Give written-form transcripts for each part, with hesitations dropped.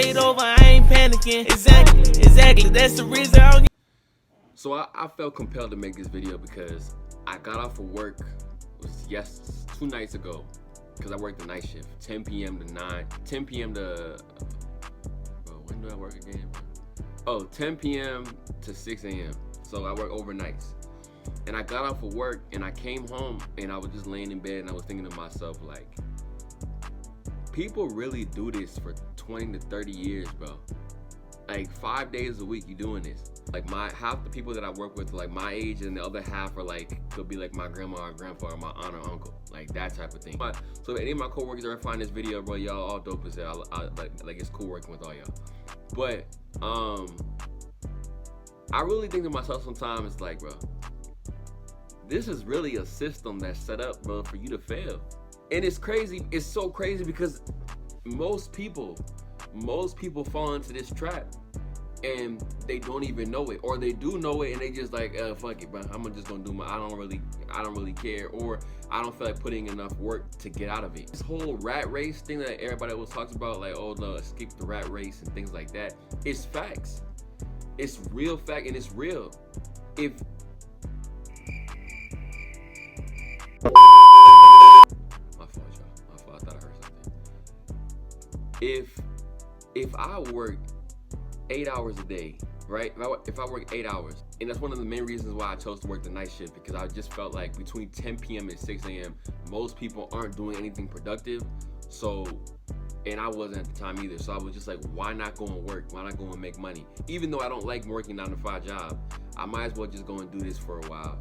straight over, I ain't panicking. Exactly, that's the reason I don't. So I felt compelled to make this video because I got off of work, it was 2 nights ago, because I worked the night shift, 10 p.m. to 9, 10 p.m. to, when do I work again? Oh, 10 p.m. to 6 a.m. So I work overnights. And I got off of work and I came home and I was just laying in bed and I was thinking to myself, like, people really do this for 20 to 30 years, bro. Like 5 days a week you doing this. Like half the people that I work with are like my age, and the other half are like, could be like my grandma or grandpa or my aunt or uncle, like that type of thing. So if any of my coworkers ever find this video, bro, y'all all dope as hell. Like it's cool working with all y'all. But I really think to myself sometimes, it's like, bro, this is really a system that's set up, bro, for you to fail. And it's crazy. It's so crazy because most people fall into this trap and they don't even know it, or they do know it and they just like, fuck it, bro, I'm just gonna do my, I don't really care, or I don't feel like putting enough work to get out of it. This whole rat race thing that everybody always talks about, like, oh no, escape the rat race and things like that, it's facts. It's real fact, and it's real. If my fault, y'all. My fault. I thought I heard something. If I work 8 hours a day, right? If I work 8 hours, and that's one of the main reasons why I chose to work the night shift, because I just felt like between 10 p.m. and 6 a.m., most people aren't doing anything productive. So, and I wasn't at the time either. So I was just like, why not go and work? Why not go and make money? Even though I don't like working 9 to 5 job, I might as well just go and do this for a while,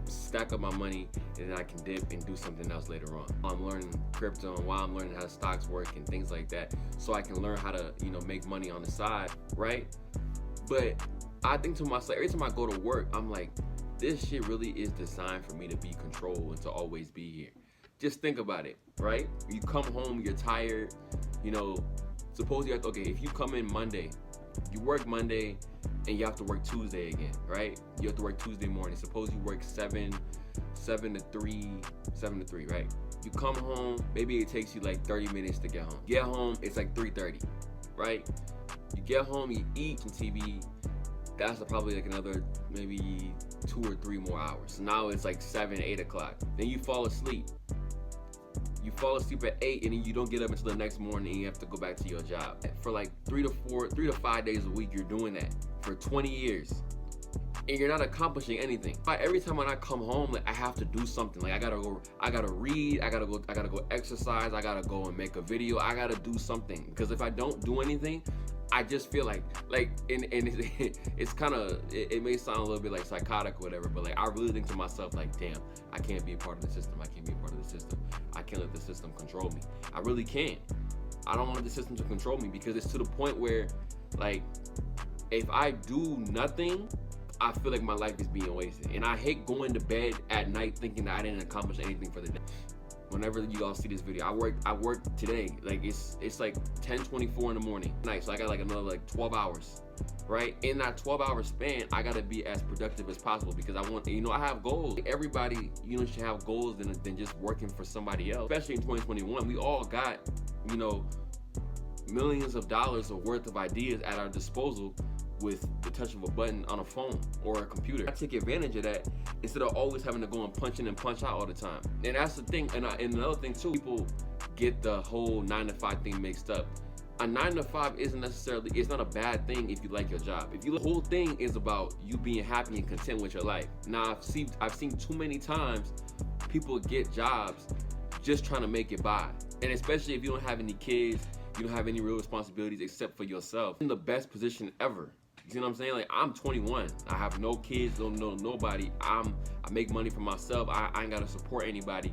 stack up my money, and then I can dip and do something else later on. I'm learning crypto and while I'm learning how stocks work and things like that, so I can learn how to, make money on the side, right? But I think to myself, every time I go to work, I'm like, this shit really is designed for me to be controlled and to always be here. Just think about it, right? You come home, you're tired, suppose you have to, okay, if you come in Monday, you work Monday, and you have to work Tuesday again, right? You have to work Tuesday morning. Suppose you work 7 to 3, right? You come home, maybe it takes you like 30 minutes to get home. Get home, it's like 3:30, right? You get home, you eat some TV. That's probably like another maybe 2 or 3 more hours. So now it's like 7, 8 o'clock. Then you fall asleep. You fall asleep at 8, and then you don't get up until the next morning and you have to go back to your job. For like 3 to 5 days a week, you're doing that for 20 years. And you're not accomplishing anything. Every time when I come home, like, I have to do something. Like I gotta read, I gotta go exercise, I gotta go and make a video, I gotta do something. Because if I don't do anything, I just feel like and it's kind of, it may sound a little bit like psychotic or whatever, but like I really think to myself, like, damn, I can't be a part of the system. I can't be a part of the system. I can't let the system control me. I really can't. I don't want the system to control me, because it's to the point where, like, if I do nothing, I feel like my life is being wasted. And I hate going to bed at night thinking that I didn't accomplish anything for the day. Whenever you all see this video, I work today. Like it's like 10:24 in the morning. Nice. So I got like another like 12 hours, right? In that 12-hour span, I gotta be as productive as possible, because I want, I have goals. Everybody, should have goals than just working for somebody else. Especially in 2021, we all got, millions of dollars worth of ideas at our disposal with the touch of a button on a phone or a computer. I take advantage of that instead of always having to go and punch in and punch out all the time. And that's the thing. And another thing too, people get the whole 9 to 5 thing mixed up. A 9 to 5 isn't necessarily, it's not a bad thing if you like your job. The whole thing is about you being happy and content with your life. Now I've seen too many times people get jobs just trying to make it by. And especially if you don't have any kids, you don't have any real responsibilities except for yourself. In the best position ever. You see what I'm saying? Like, I'm 21. I have no kids, don't know nobody. I make money for myself. I ain't gotta support anybody.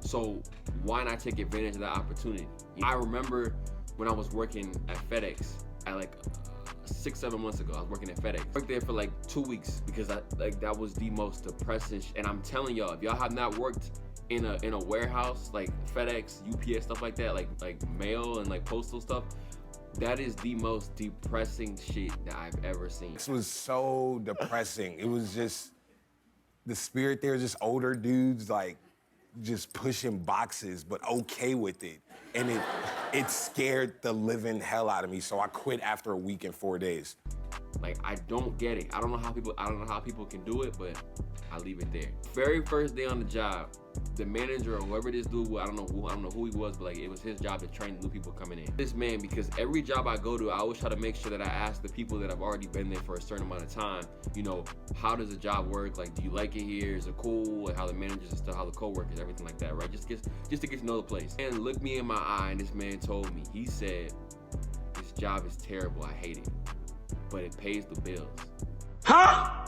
So why not take advantage of that opportunity? I remember when I was working at FedEx at like 6-7 months ago. I was working at FedEx. I worked there for like 2 weeks because that was the most depressing. And I'm telling y'all, if y'all have not worked in a warehouse like FedEx, UPS, stuff like that, like mail and like postal stuff, that is the most depressing shit that I've ever seen. This was so depressing. It was just, the spirit there, just older dudes, like, just pushing boxes, but okay with it. And it scared the living hell out of me, so I quit after a week and 4 days. Like, I don't get it. I don't know how people can do it, but I leave it there. Very first day on the job, the manager or whoever this dude was, I don't know who he was, but like it was his job to train new people coming in. This man, because every job I go to, I always try to make sure that I ask the people that have already been there for a certain amount of time, you know, how does the job work? Like, do you like it here? Is it cool? Like, how the managers and stuff, how the co-workers, everything like that, right? Just to get to know the place. And looked me in my eye, and this man told me, he said, this job is terrible, I hate it, but it pays the bills. Huh?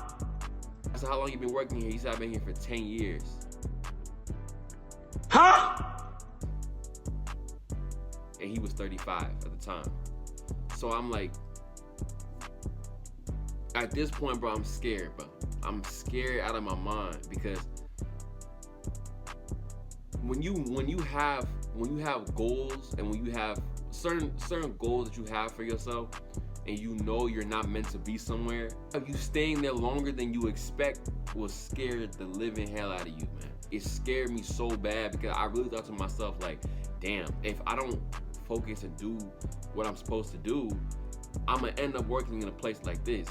I said, how long you been working here? He said, I've been here for 10 years. Huh? And he was 35 at the time. So I'm like, at this point, bro, I'm scared, bro. I'm scared out of my mind, because when you have goals, and when you have certain goals that you have for yourself, and you know you're not meant to be somewhere, you staying there longer than you expect will scare the living hell out of you, man. It scared me so bad, because I really thought to myself, like, damn, if I don't focus and do what I'm supposed to do, I'm gonna end up working in a place like this.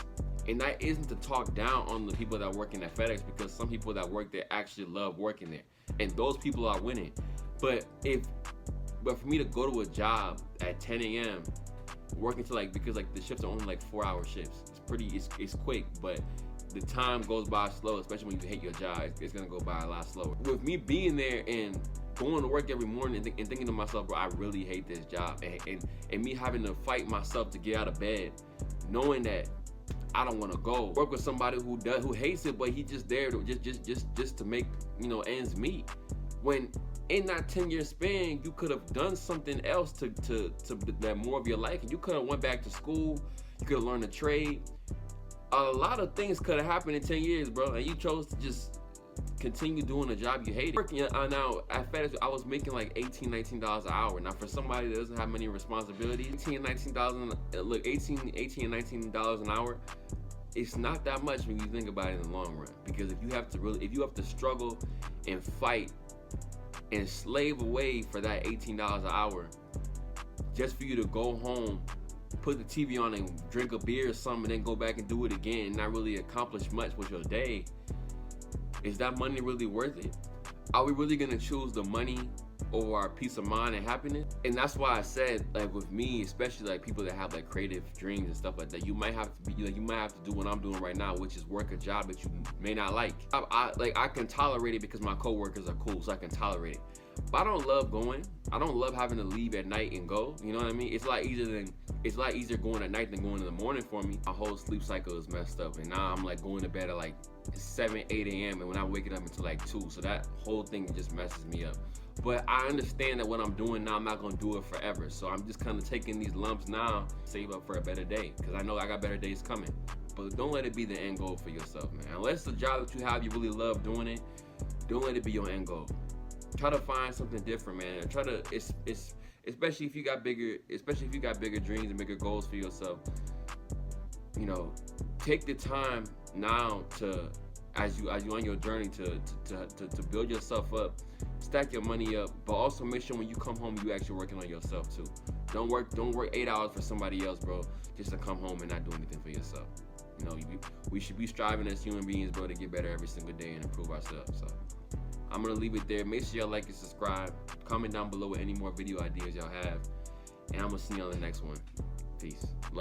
And that isn't to talk down on the people that work in at FedEx, because some people that work there actually love working there, and those people are winning. But for me to go to a job at 10 a.m. working to because the shifts are only like 4-hour shifts. It's quick, but the time goes by slow, especially when you hate your job. It's gonna go by a lot slower. With me being there and going to work every morning and thinking to myself, bro, I really hate this job, and me having to fight myself to get out of bed, knowing that I don't want to go work with somebody who hates it, but he just there to just to make, you know, ends meet. When in that 10-year span, you could have done something else to that more of your life, and you could have went back to school. You could have learned a trade. A lot of things could have happened in 10 years, bro, and you chose to just continue doing a job you hated. Working now at FedEx, I was making like $18, $19 an hour. Now for somebody that doesn't have many responsibilities, $18 and $19 an hour, it's not that much when you think about it in the long run. Because if you have to struggle and fight and slave away for that $18 an hour, just for you to go home, put the TV on and drink a beer or something, and then go back and do it again and not really accomplish much with your day, is that money really worth it? Are we really gonna choose the money over our peace of mind and happiness? And that's why I said, like, with me, especially like people that have like creative dreams and stuff like that, you might have to do what I'm doing right now, which is work a job that you may not like. I can tolerate it because my coworkers are cool, so I can tolerate it. But I don't love going. I don't love having to leave at night and go. You know what I mean? It's a lot easier going at night than going in the morning for me. My whole sleep cycle is messed up, and now I'm like going to bed at like 7, 8 a.m. and when I'm waking up until like 2. So that whole thing just messes me up. But I understand that what I'm doing now, I'm not gonna do it forever. So I'm just kind of taking these lumps now, save up for a better day, because I know I got better days coming. But don't let it be the end goal for yourself, man. Unless the job that you have, you really love doing it, don't let it be your end goal. Try to find something different, man. Try to, especially if you got bigger dreams and bigger goals for yourself. You know, take the time now to, as you on your journey to build yourself up, stack your money up, but also make sure when you come home, you actually working on yourself too. Don't work 8 hours for somebody else, bro, just to come home and not do anything for yourself. You know, we should be striving as human beings, bro, to get better every single day and improve ourselves. So I'm gonna leave it there. Make sure y'all like and subscribe. Comment down below with any more video ideas y'all have, and I'm gonna see you on the next one. Peace.